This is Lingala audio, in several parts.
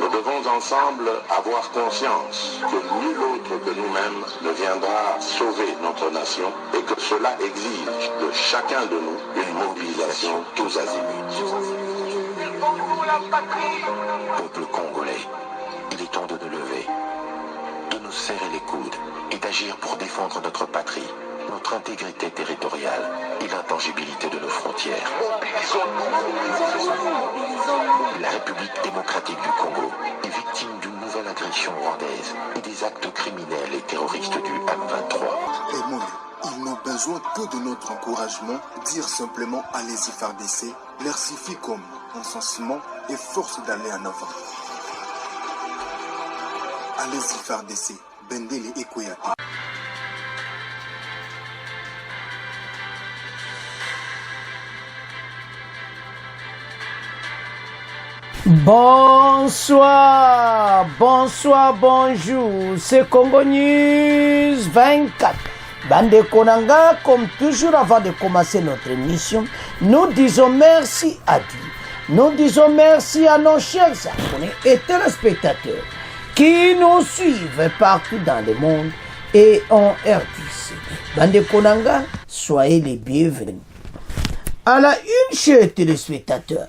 Nous devons ensemble avoir conscience que nul autre que nous-mêmes ne viendra sauver notre nation et que cela exige de chacun de nous une mobilisation tous azimuts. Peuple congolais, il est temps de nous lever, de nous serrer les coudes et d'agir pour défendre notre patrie, notre intégrité territoriale et l'intangibilité de nos frontières. La République démocratique du Congo est victime d'une nouvelle agression rwandaise et des actes criminels et terroristes du M23. Et moi, ils n'ont besoin que de notre encouragement. Dire simplement allez-y FARDC leur suffit comme encensement et force d'aller en avant. Allez-y FARDC, Bendele et Koyate. Bonsoir, bonsoir, bonjour, c'est Congo News 24. Bande Konanga, comme toujours avant de commencer notre émission, nous disons merci à Dieu. Nous disons merci à nos chers abonnés et téléspectateurs qui nous suivent partout dans le monde et en RDC. Bande Konanga, soyez les bienvenus. À la une, chers téléspectateurs,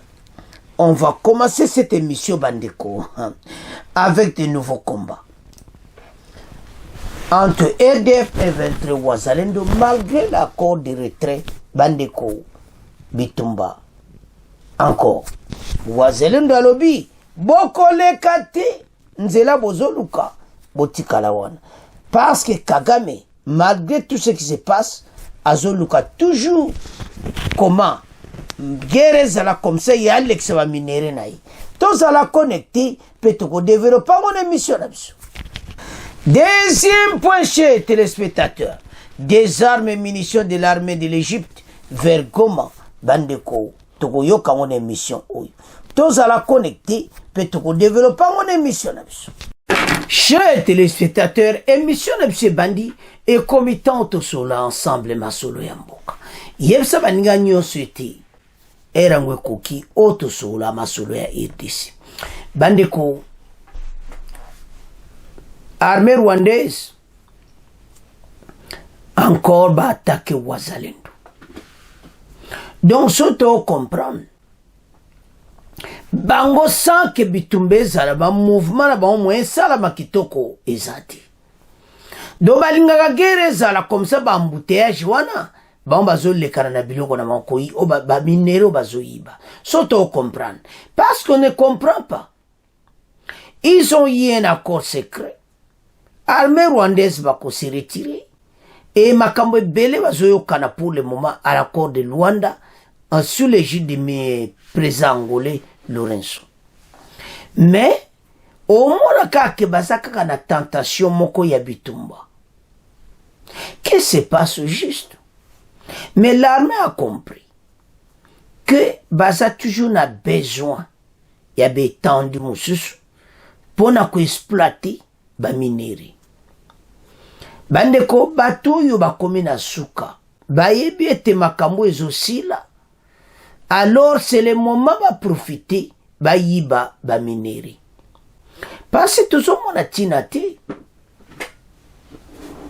on va commencer cette émission Bandeko avec de nouveaux combats entre RDF et 23 Wazalendo malgré l'accord de retrait Bandeko Bitumba. Encore Wazalendo alobi bokole kate nzela bozoluka botikala wana parce que Kagame malgré tout ce qui se passe azoluka toujours comment guerre zala comme ça y a l'ex va minéré naï tous à la connecter peut-être qu'on développe mon émission là-dessus. Deuxième point chez téléspectateurs, des armes et munitions de l'armée de l'Égypte vers Goma Bandeko Togoyo ka mon émission oyo tous à la connecter peut-être qu'on développe mon émission là-dessus. Chers téléspectateurs, émission là-dessus bandi et comitante sur l'ensemble masolo yamboka yebsa baninga nyonso ete erangwe koki oto sola masolo ya RDC. Bandeko armée rwandaise encore ba attaquer Wazalendo. Donc soto comprendre bango sans que bitumbeza la ba mouvement la ba au moins sala makitoko ezati. Do balinga guerre zala comme ça ba embouteillage wana ba bazolekana na biloko na makoyi o ba minero bazoyiba. Soto comprendre parce qu'on ne comprend pas. Ils ont eu un accord secret. Armée rwandaise va se retirer et makambo belé bazoyokana pour le moment à l'accord de Luanda sous l'égide de mes présidents angolais Lorenzo. Mais au moins que bazaka na tentation moko ya Bitumba. Qu'est-ce qui se passe juste? Mais l'armée a compris que Baza toujours n'a besoin y a des temps de moussous pour exploiter ba minerie. Bandeko bato yo ba komi na suka ba yebi ete makambo ezosila. Alors c'est le moment ba profiter ba yiba ba minerie. Parce que tout mon atinate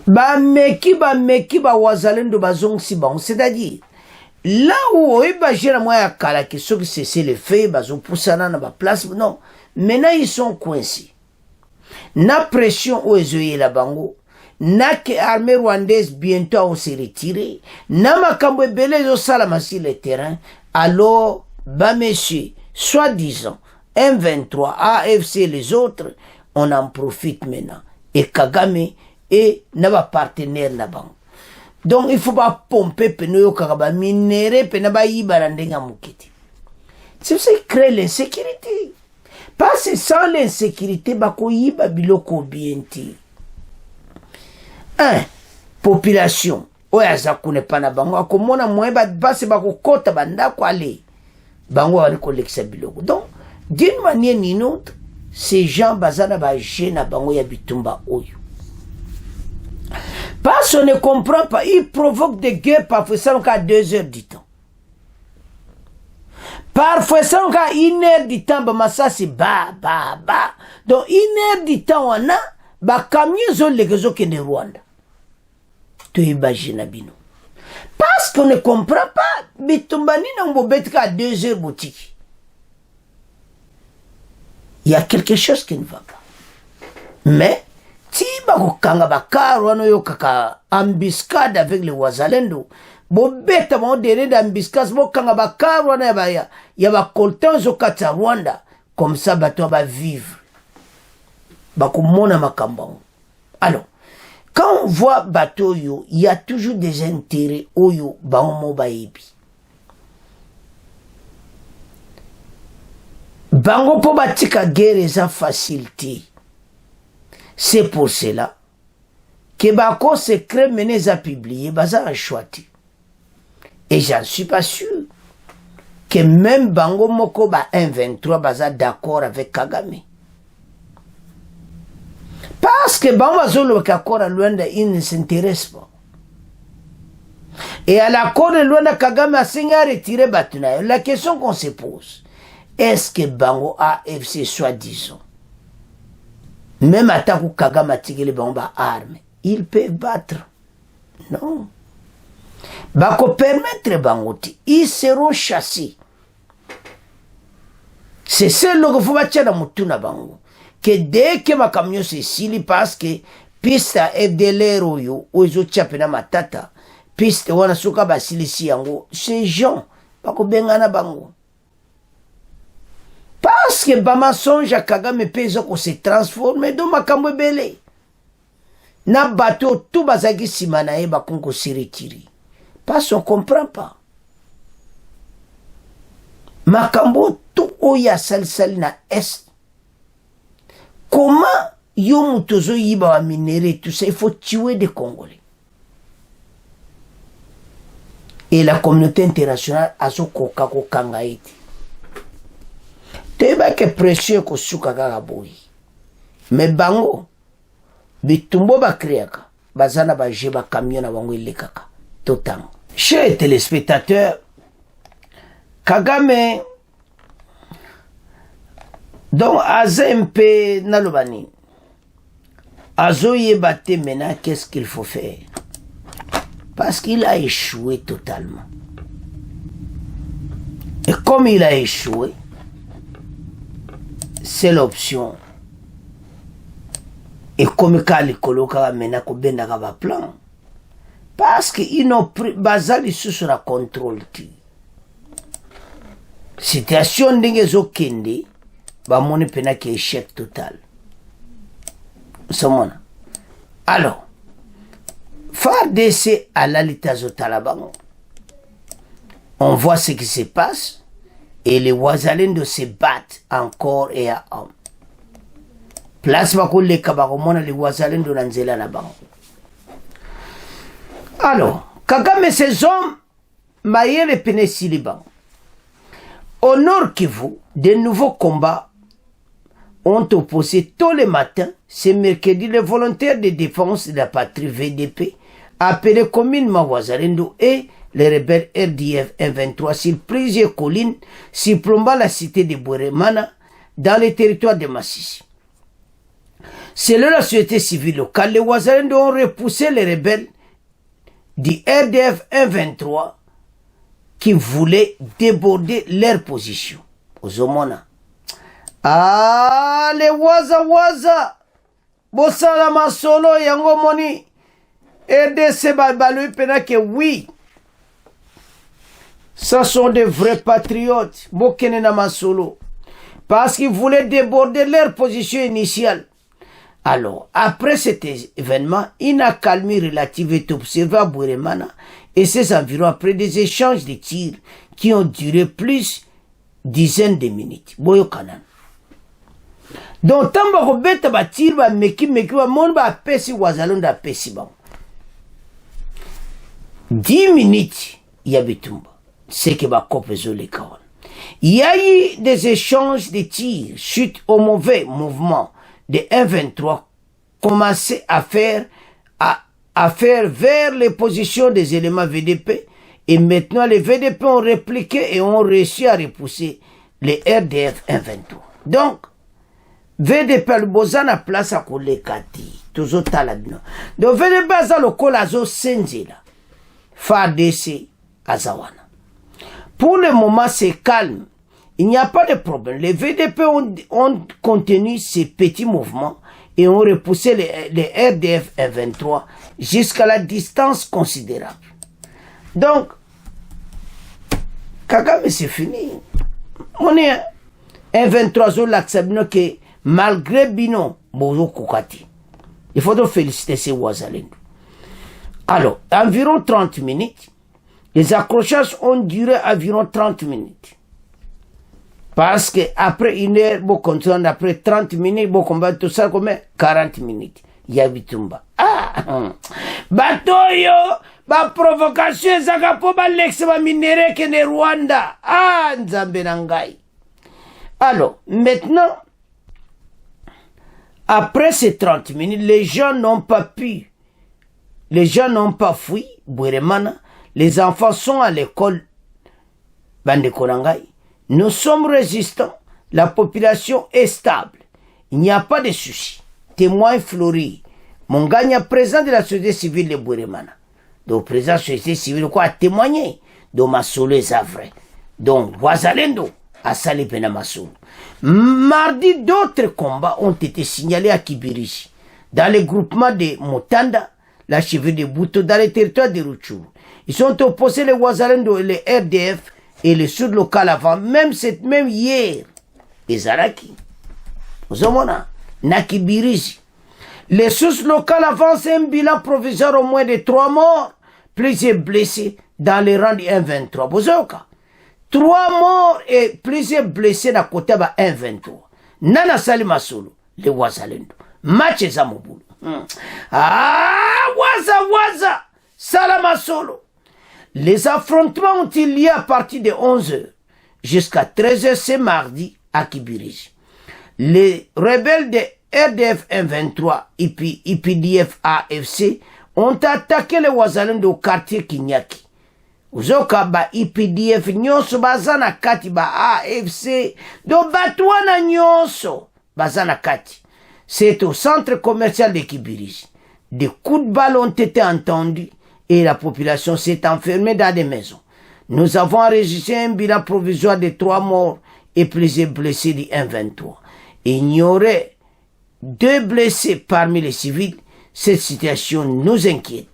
ba meki ba Wazalendo bazong si bon, c'est-à-dire là où ba jera moya kala ki so qui c'est le fait bazo poussana na ba place non, maintenant ils sont coincés. Na pression au ezoye la bango na que armée rwandaise bientôt on se retirer na makambo ebele zo salama sur le terrain alors ba monsieur soi-disant M23 AFC les autres on en profite maintenant et Kagame et na ba partenaire na bango. Donc il faut pas pomper peno kaba minéré pena ba yibara ndenga mukiti. C'est ça qui crée l'insécurité. Parce que sans l'insécurité bako yiba biloko bienti. Population oya za kunepa na bango akomona moyeba base bako kota bandako ale bango wali kolekisa biloko. Donc d'une manière ou d'une autre ces gens bazana ba jeune bango ya Bitumba oyo. Parce qu'on ne comprend pas, ils provoquent des guerres parfois ça à 2 heures du temps. Parfois, ça, on a 1 heure du temps, bah, ça, c'est ba. Donc, 1 heure du temps, on a, bah, camion, zone, les réseaux qui ne Rwanda. Tu imagines, Abino. Parce qu'on ne comprend pas, Bitumbani, n'a pas qu'à 2 heures boutique. Il y a quelque chose qui ne va pas. Mais, si bako kanga bakaro ano yo kaka embuscade avec les Wazalendo, bo beta mo dere d'embuscade bo kanga bakaro ano ya ba coltan zo kata Rwanda, comme ça bato ba vivre. Bako mona makambang. Alors, quand on voit bateau yo, il y a toujours des intérêts oyo ba mo ba ebi. Bango po batika guerre za facilité. C'est pour cela que Bako secret mené à publier, baza a choisi. Et j'en suis pas sûr que même Bango Moko ba 1-23 baza d'accord avec Kagame. Parce que Bango Azolo Kakor à Luanda, il ne s'intéresse pas. Et à l'accord de Luanda, Kagame a signé à retirer Batuna. La question qu'on se pose, est-ce que Bango AFC soi-disant, même à Takou Kagame a tiré les bombes à armes, ils peuvent battre. Non. Bako permettre Bangoti, ils seront chassés. C'est ce que faut battre dans Mutuna Bango. Que dès que ma camion se sili parce que piste FDLR ou ozo tchapena matata, piste wana suka basili si yango, ces gens, Bako bengana Bango. Parce que Bama songe à Kagame pèse qu'on se transforme dans ma belé. Na bateau tout bazagi simanae bakongo se retire. Parce qu'on comprend pas. Makambo tout oya sal na est. Comment yo mutozo yiba wa minéré tout ça, il faut tuer des Congolais. Et la communauté internationale a son koka kokanga iti. Teba ke précieux ko suka kaka boy. Mais Bango bitumbo ba kriaka bazana ba jeba camion na bango elekaka totam. Chers téléspectateurs, Kagame donc AZMP nalobani azoye bate maintenant qu'est-ce qu'il faut faire? Parce qu'il a échoué totalement. Et comme il a échoué, c'est l'option. Et comme il coloca maintenant qu'on benda va plan, parce qu'ils n'ont pris basali sur la contrôle. Situation d'engezo kende, ba moni pena qui échec total. Somona. Alors, FARDC à l'alitazo talabango. On voit ce qui se passe. Et les Wazalendo se battent encore et à homme. Place bako le kabaromona les Wazalendo nanzela na bango. Alors, Kagame ces hommes maïe pene siliban. Au Nord Kivu, de nouveaux combats ont opposé tous les matins, ce mercredi, les volontaires de défense de la patrie VDP, appelés communément Wazalendo et les rebelles RDF M23 sur plusieurs collines, surplombant la cité de Bweremana dans le territoire de Massissi. Selon la société civile locale, les Wazalendo ont repoussé les rebelles du RDF M23 qui voulaient déborder leur position. Aux Omona. Ah, les Waza, Bossala Masolo, Yango Moni, RDC Balbalou, pena que oui. Ce sont des vrais patriotes, Bokene Namasolo, parce qu'ils voulaient déborder leur position initiale. Alors, après cet événement, une accalmie relative est observée à Bweremana et ses environs après des échanges de tirs qui ont duré plus dizaines de minutes. Boyo Kanan. Donc, tant que vous bêtes à tir, meki, mon ba pesi Wazalonda pesi bon. 10 minutes, il y a Bitumba. C'est que ma copie les corps. Il y a eu des échanges de tirs suite au mauvais mouvement de 1-23 commençaient à faire vers les positions des éléments VDP Et maintenant, les VDP ont répliqué et ont réussi à repousser les RDF 123. Donc, VDP le bozana place à kolekati. Toujours talabino. Donc, VDP a le kolazo senzela. FARDC azawana. Pour le moment, c'est calme. Il n'y a pas de problème. Les VDP ont contenu ces petits mouvements et ont repoussé les RDF 123 jusqu'à la distance considérable. Donc, Kagame, c'est fini. On est 1-23 jours l'accepte que malgré Bino, Bozo Koukati. Il faudra féliciter ces Ouazalendo. Alors, environ 30 minutes, les accrochages ont duré environ 30 minutes. Parce que après une heure, bon continuer, après 30 minutes, bon combat, tout ça comme 40 minutes. Yabitumba. Ah! Batoyo! Ba provocation, zaka po ba lex ba minere que ne Rwanda. Ah! Nzambe nangai. Alors, maintenant, après ces 30 minutes, les gens n'ont pas pu. Les gens n'ont pas fui. Boueremana. Les enfants sont à l'école. Bande Konangai. Nous sommes résistants. La population est stable. Il n'y a pas de soucis. Témoin fleuri. Mon gagnant président de la société civile de Boueremana. Donc, président de la société civile, quoi, a témoigné. Donc, Masolo est vrai. Donc, Ouazalendo a salé pena Masolo. Mardi, d'autres combats ont été signalés à Kibirizi. Dans le groupement de Motanda, la cheville de Bouto, dans les territoires de Rutshuru. Ils sont opposés les Ouazalendo et les RDF et les sud local avant, même hier. Et Zaraki. Zomona, Nakibirizi. Les sources locales avancent un bilan provisoire au moins de 3 morts, plusieurs blessés dans les rangs du 1-23. Bozoka. 3 morts et plusieurs blessés dans le côté de 1-23. Nana Salimasolo, les Ouazalendo. Match Zamobulu. Ah, Waza, Salamasolo. Les affrontements ont eu lieu à partir de 11h jusqu'à 13h ce mardi à Kibirizi. Les rebelles de RDF 1-23 et puis IPDF AFC ont attaqué les Ouazalendo au quartier Kinyaki. Uzoka ba IPDF nyonso bazana kati ba AFC do batwana nyonso bazana kati. C'est au centre commercial de Kibirizi. Des coups de balle ont été entendus et la population s'est enfermée dans des maisons. Nous avons enregistré un bilan provisoire de 3 morts et plusieurs blessés du 1-23. Il y aurait 2 blessés parmi les civils. Cette situation nous inquiète.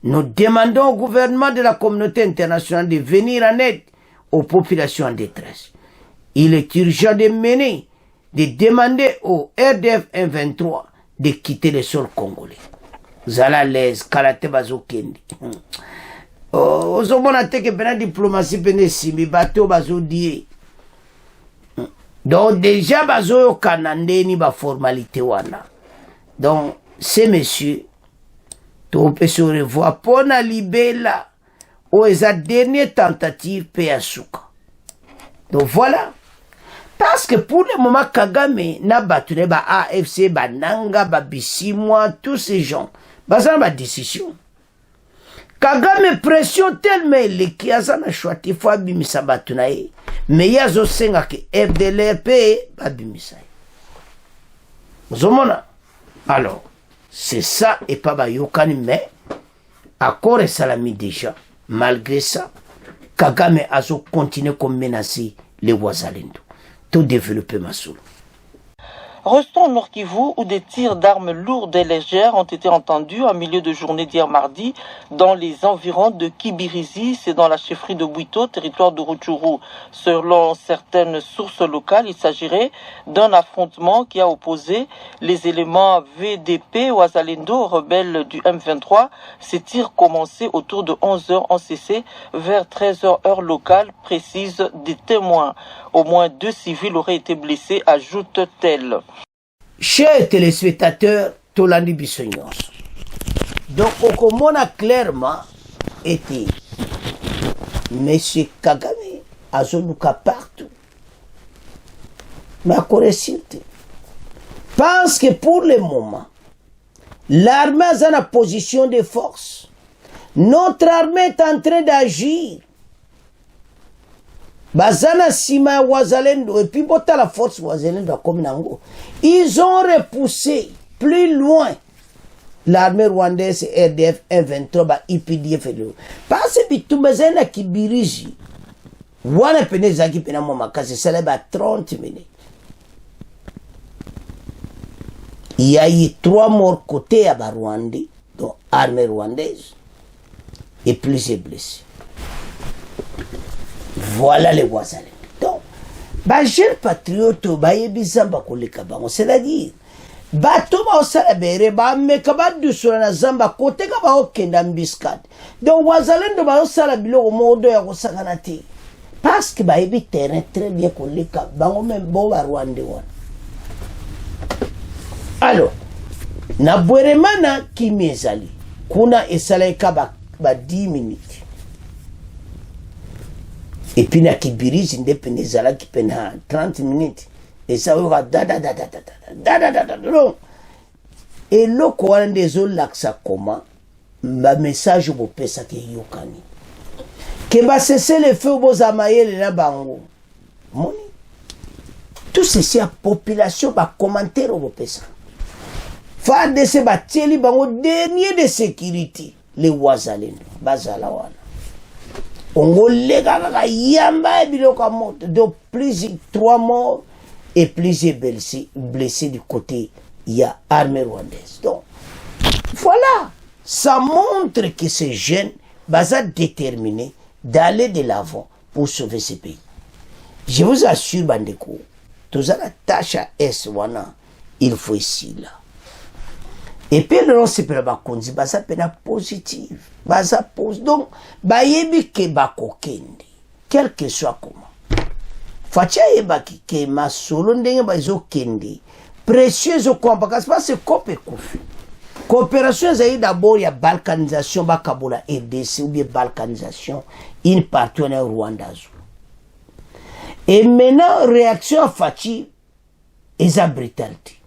Nous demandons au gouvernement de la communauté internationale de venir en aide aux populations en détresse. Il est urgent de demander au RDF 1-23 de quitter le sol congolais. Zala les karate bazo kendi. Ozomona teke bena diplomatie bene simi bato bazo die. Donc déjà bazo yo kanande ni ba formalité wana. Donc ces messieurs to peut se revoir pona libela o eza dernière tentative pe asuka. Donc voilà. Parce que pour le moment Kagame na batune ba AFC ba Nanga ba Bisimwa tous ces gens bazana ba décision. Kagame pression tellement le qui azana choati fois bimisa batunaye mais yazo senga ke FDLRP ba bimisa. Zomona. Alors, c'est ça et pas ba yokani mais accord et salami déjà. Malgré ça, Kagame azo continue comme menacer les Ouazalendo. Tout développer Masolo. Restons au Nord Kivu où des tirs d'armes lourdes et légères ont été entendus en milieu de journée d'hier mardi dans les environs de Kibirizi, c'est dans la chefferie de Bouito, territoire de Rutshuru. Selon certaines sources locales, il s'agirait d'un affrontement qui a opposé les éléments VDP Ouazalendo aux rebelles du M23. Ces tirs commencés autour de 11h ont cessé vers 13h heure locale, précisent des témoins. Au moins 2 civils auraient été blessés, ajoute-t-elle. Chers téléspectateurs, Tolandi Bissonyos. Donc, Okomona clairement était M. Kagame, Azoluka partout. Ma correcte. Pense que pour le moment, l'armée est en position de force. Notre armée est en train d'agir. Bazana Sima Wazalendo, et puis Bota la force Wazalendo comme Nango. Ils ont repoussé plus loin l'armée rwandaise RDF 123 ba IPDF. Parce que Bitumbazana Kibiriji, Wana Penezaki Penamomakasi, ça l'a 30 minutes. Il y a eu 3 morts côté à Rwandais, donc armée rwandaise, et plusieurs blessés. Voilà les Wazalendo. Donc, jeune patriote, c'est-à-dire, bato ba osala bere ba meka ba dusura na zamba kote ka ba okenda mbiskat. Donc Wazalendo ba osala biloko modo ya kosakana te. Parce que ba ebi terrain très bien koleka bango même bo ba Rwanda wana. Alors, na bweremana kimi ezali. Kuna esala eka ba 10 minutes. Et puis na Kibirizi ndepene ezala ki pena 30 minutes. Et ça va da. Et le courant des eaux l'axa comment ma message au pesa qui yokani. Que va cesser le feu aux amaïs la bango. Moni. Tout ceci à population va commenter au pesa. Fa de se bateli bango dernier de sécurité les Wazalendo bazala wana. Ongo lega kaka yamba biloko moto de plus 3 morts et plusieurs blessés du côté, il y a l'armée rwandaise. Donc, voilà, ça montre que ces jeunes sont déterminés d'aller de l'avant pour sauver ce pays. Je vous assure, Bandeko, tout ça, la tâche à S, il faut ici, là. Et puis, le nom, c'est pour la conduite, c'est positif. Donc, il y a quel que soit comment. Fatia ebaki ke masolo ndenge bazo kende précieuse kompa parce que c'est copé kofi coopération zaï d'abord ya balkanisation bakabola RDC ou bien balkanisation une partie en Rwanda et maintenant réaction à Fachi eza brutalité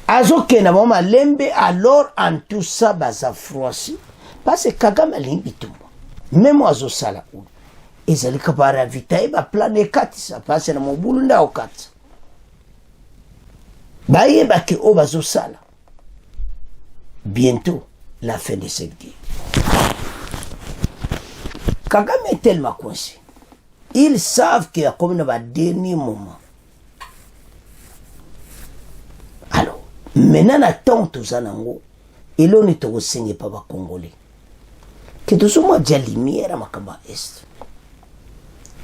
azo kena mama lembe alors en tout ça baza froissi parce que Kagame alingi tumba même azo sala ou ezali kabara vitae ba plan ekatisa pase na mobulu nda okatisa bayeba ke o bazosala bientôt la fin de cette guerre. Kagame est tellement coincé. Ils savent qu'il y a comme un dernier moment. Alors, maintenant, attend tout ça, et l'on est au Seigneur, pas congolais. Que tout ce monde a lumière à Makamba Est.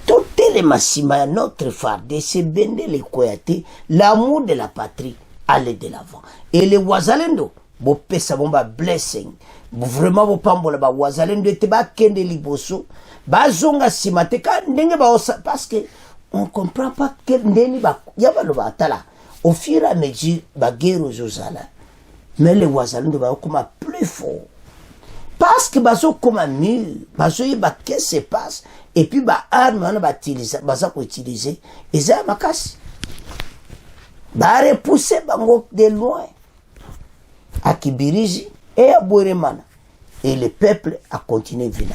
Toutes les massima, notre farde, c'est bende les koyate, l'amour de la patrie, aller de l'avant. Et les Wazalendo, bo pesa bomba blessing, vraiment bo pambola ba Wazalendo te ba kende liboso, ba zonga simate ka ndenge ba osa, parce que on comprend pas quel ndeni ba yaba lo ba tala. Au fur et à mesure ba guerre zozala. Mais les Wazalendo ba comme plus fort. Parce que baso comme un mur, baso yeba qu'est-ce qui se passe. Et puis ba arme on va utiliser, baso ko utiliser, et ça makasi. Ba repousser bango de loin à Kibirizi et à Bweremana. Et le peuple a continué à venir.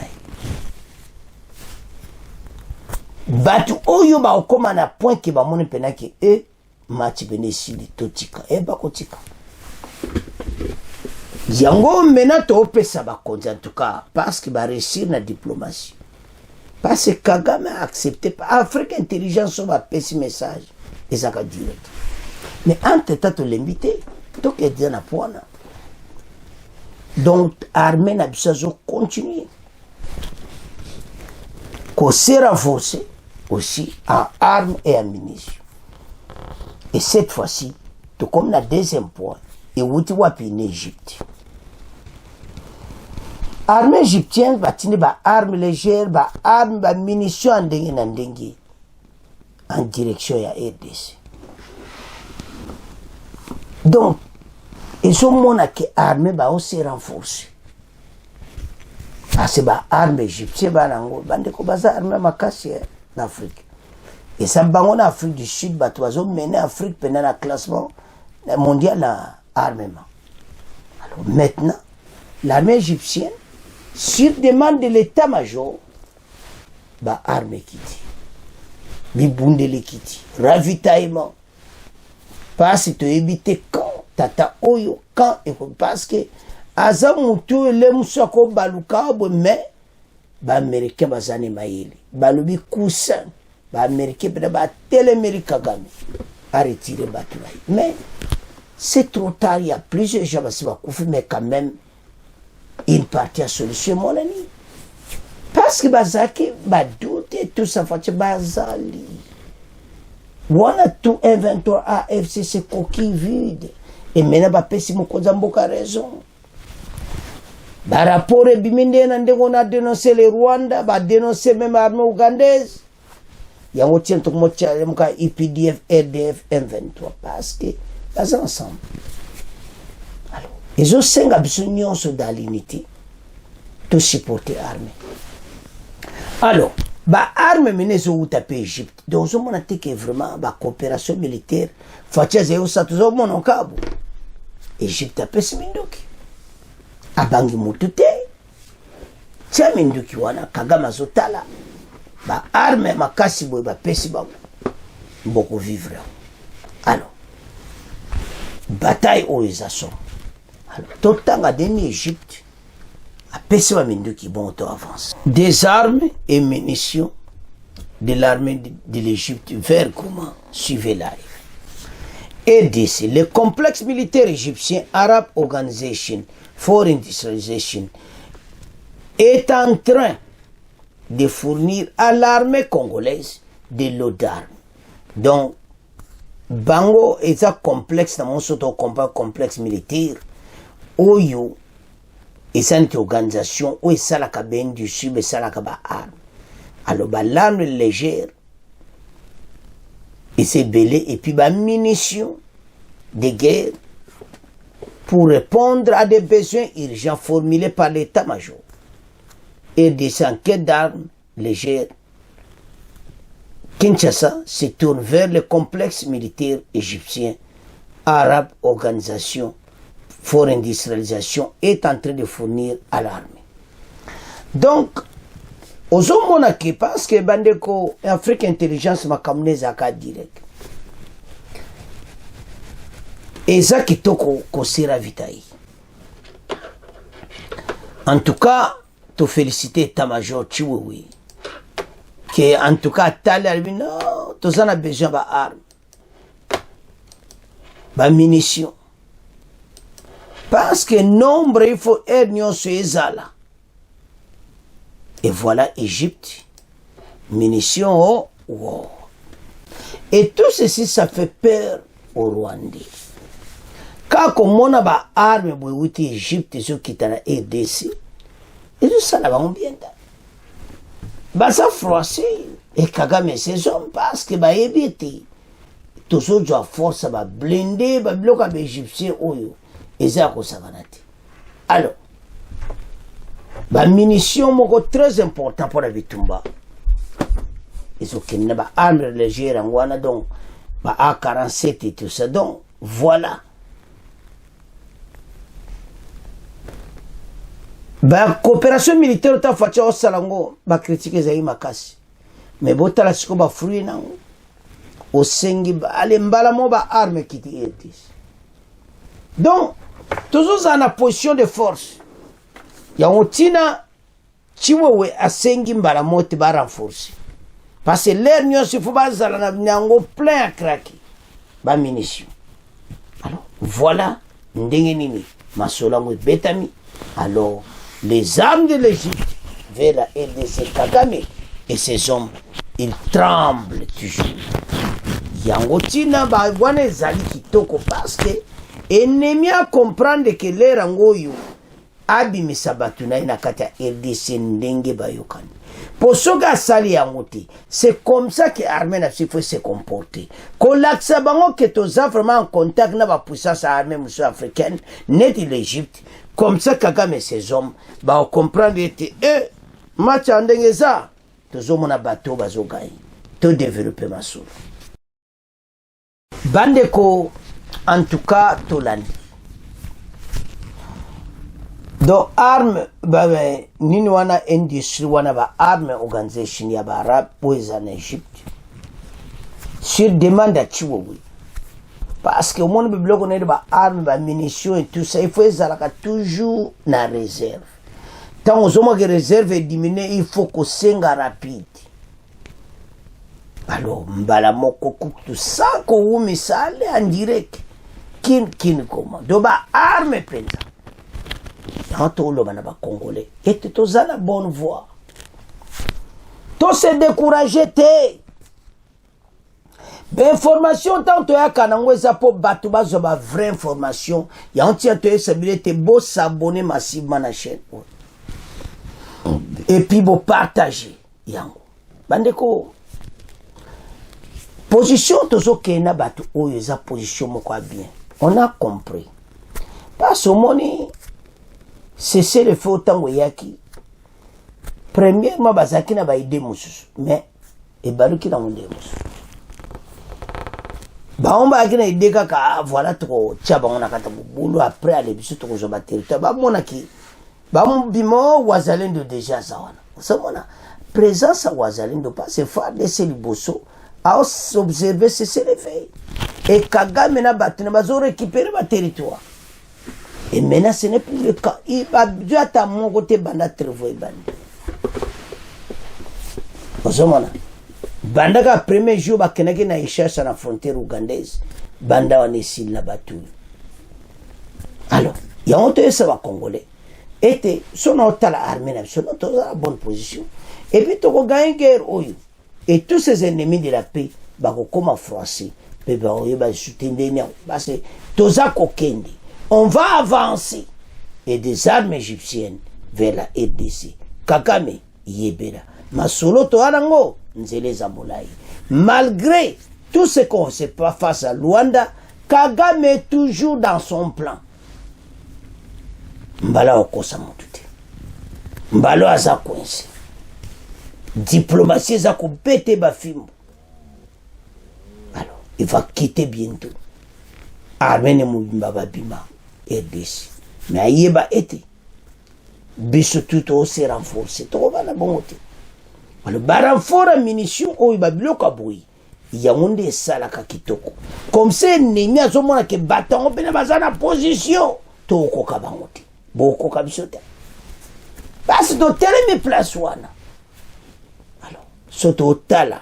Batu oyo ba okoma na point que ba moni penaki e mati benesili totika e ba kotika. Yango mena to opesa ba konzi en tout cas parce que ba réussir na diplomatie. Parce que Kagame a accepté pas Afrique intelligence va passer message et ça va direct. Mais entre temps l'invité donc il dit na point. Donc armée na bisazo continuer. Qu'on s'est renforcé aussi en armes et en munitions. Et cette fois-ci, tout comme la deuxième point, et où tu vois en Égypte. Armée égyptienne va tenir des armes légères, des armes, des munitions en direction de la RDC. Donc, ils ont montré que l'armée va aussi renforcer. Parce que les armes égyptiennes, les armes makasi en Afrique. Et ça, en Afrique du Sud, ils ont mené l'Afrique pendant le classement mondial en armement. Alors maintenant, l'armée égyptienne, sur demande de l'état-major, ba arme kiti. Bibundele kiti. Ravitaillement. Parce que tu évites quand, tata oyo, quand, parce que, aza mutu le musako baluka, mais, ba américain bazane maïli. Balubi coussin. Ba américain, ba télémérique Kagame. A retiré Batouaï. Mais, c'est trop tard, il y a plusieurs gens qui vont couper, mais quand même, une partie à solution, mon ami. Parce que Bazaki, doute et tout ça, fait Bazali. On a tout inventoire à FCC coquille vide. Et maintenant, Bapesi Mokozamboka a raison. Par rapport à Biminde, on a dénoncé les Rwandais, on a dénoncé même l'armée ougandaise. Il y a un IPDF, RDF, M23. Parce que, ils sont ensemble. Alors, ils ont 5 absunions dans l'unité. Tout supporter l'armée. Alors, l'armée mène au tapé Égypte. Donc, on a dit que vraiment, la coopération militaire, Fatia Zéo Satouzo Monokabo. Égypte a pesi Minduki. Abangi Mutute. Tia Minduki wana, Kagama Zotala. L'armée makasi boy ba pesi ba beaucoup vivre. Alors, bataille aux Assom. Alors, tout le temps à demi Égypte, à pesi ba Minduki bon temps avance. Des armes et munitions de l'armée de l'Égypte vers Gouma suivaient l'arrivée. Et d'ici, le complexe militaire égyptien Arab Organization for Industrialization est en train de fournir à l'armée congolaise de l'eau d'armes. Donc, Bango est un complexe, dans mon complexe militaire, où il y a une organisation, où il y a la cabine du sud, et la arme. Alors, l'arme légère, et c'est belé, et puis, munitions de guerre pour répondre à des besoins urgents formulés par l'état-major. Et des enquêtes d'armes légères. Kinshasa se tourne vers le complexe militaire égyptien Arab Organisation for Industrialisation est en train de fournir à l'armée. Donc, aux hommes qui parce que Bandeko Afrique Intelligence m'a kamné zaka direct. Et ça qui toko kosira vitaï. En tout cas, te féliciter état-major Chiwewe. Que en tout cas, non, tous en a besoin d'armes, de munitions. Parce que nombre, il faut être sur Ezala. Et voilà Égypte, munitions, oh, wow. Et tout ceci, ça fait peur aux Rwandais. Quand on a des armes pour l'Égypte, ceux qui sont en RDC, et tout ça, là, on bien. Ça froissé. Et Kagame et ses hommes, parce que, éviter. Tout ça, tu as force, blindé, bloquer les Égyptiens, et ça, ça va naître. Alors, munitions, très important pour la Vitumba. Ils ont des armes légères, donc, A47 et tout ça. Donc, voilà. Coopération militaire ta facha osalango ba critiquer zayi makasi mais botala siko ba fruit nango osengi ale mbala mo ba arme kiti etis. Donc toujours en position de force ya otina Chiwewe asengi mbala mo te ba renforcer parce que l'air nyo se faut bazala na nyango plein à craquer ba munitions. Alors voilà ndenge nini masolango betami. Alors les armes de l'Égypte vers la RDC Kagame et ses hommes, ils tremblent toujours. Yangotina bagwane zali kitoko parce que ennemi a comprendre que les rangoyo abimisa batuna ina kata RDC ndenge bayokani. Pour ce gars sali yangote, c'est comme ça que l'armée nationale faut se comporter. Quand l'axabango que tu as vraiment en contact avec la puissance armée africaine, net de l'Égypte, comme ça Kagame et ses hommes, on comprend que match en dengeza, tous hommes na bateau bazo gagne, tout développer ma soul. Bandeko, en tout cas, Tolani. donc arme nini wana industrie wana ba arme organisation ya ba arab oyo en Égypte sur demande à Chiwowi parce que au monde biloko na ba arme ba munitions et tout ça il faut ezalaka toujours na réserve tant ozoma que réserve diminuer il faut que senga rapide. Alors mbala moko kutu sans ko wumi sale en direct kin comment do ba arme penza tanto lo bana ba congolais et toza la bonne voie to se décourager te ben information tanto ya kanango eza po batu bazo ba vraie information ya ontia to esabilité beau s'abonner massivement na chaîne et puis beau partager yango bandeko position tozo kena batu oyo eza position moko bien on a compris parce que moni c'est le feu tango yaki premièrement bazaki na ba idée mususu mais et baluki na monde mususu ba on ba kina idée kaka voilà to tchaba on a kata bulu après aller biso to ko ba territoire ba mona ki ba bimo wazalendo déjà zawana ça mona présence à wazalendo pas c'est faire de ces liboso à observer c'est le fait et Kagame na battu na bazo récupérer ba territoire. Et maintenant, ce n'est plus le cas. Il va dû à mon côté banda trevo bandi. Osomona. Banda ka premier jour ba kenaki na cherche à la frontière ougandaise. Banda on est ici na batu. Alors, il y a honte ça va congolais. Et son la armée na son la bonne position. Et puis to gagner guerre oyo. Et tous ces ennemis de la paix ba ko comme français. Pe ba oyo ba soutenir parce que toza kokendi. On va avancer et des armes égyptiennes vers la RDC. Kagame yebera. Masolo to arango nzele zambolai. Malgré tout ce qu'on sait pas face à Luanda, Kagame est toujours dans son plan. Mbala okosa mutute. Mbalo aza kwense. Diplomatie za kubete bafimbo. Alors, il va quitter bientôt. Armene mubimba babima. RDC. Mais ayeba été biso tout aussi renforcé to bana bongote le baranfort à munitions o babiloko boyi ya monde sala ka kitoko comme ça ennemi azomona ke batango pena bazana position to ko ka bangote boko ka bisote parce do telemi place wana alors soto tala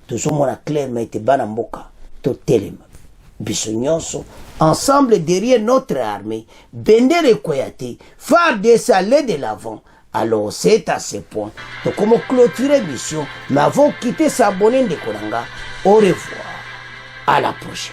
to somona clairement te bana mboka to telema biso nyonso ensemble derrière notre armée, Bendere Koyate, FARDC aller de l'avant. Alors c'est à ce point. Donc comment clôturer mission, nous avons quitté s'abonner de Konanga. Au revoir. À la prochaine.